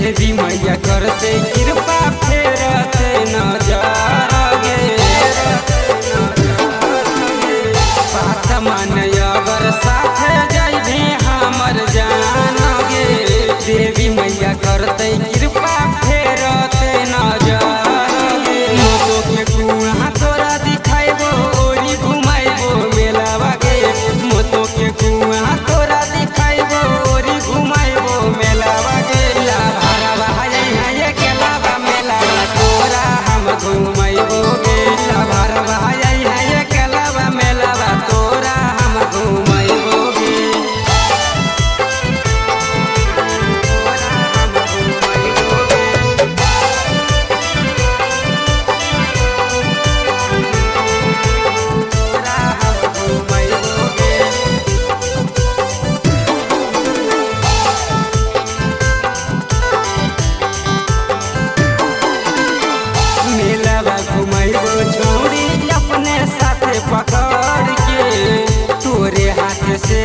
देवी मैया करते कृपा फेरते नजर गे बात मान अगर साथे जाइबे हमर जान गे देवी मैया करते कृपा फेरते नजर गे मोतो के कुआं तोरा दिखाइबो ओरी घुमाइबो मेलावा गे मोतो के कुआं तोरा दिखाइबो ओरी घुमाइबो मेलावा गे ला भरवा है ये केलावा मेलावा तोरा हम घुमाइबो गे ला भरवा है ये केलावा मेलावा तोरा हम घुमाइबो गे अपने साथे पकड़ के तोरे हाथ से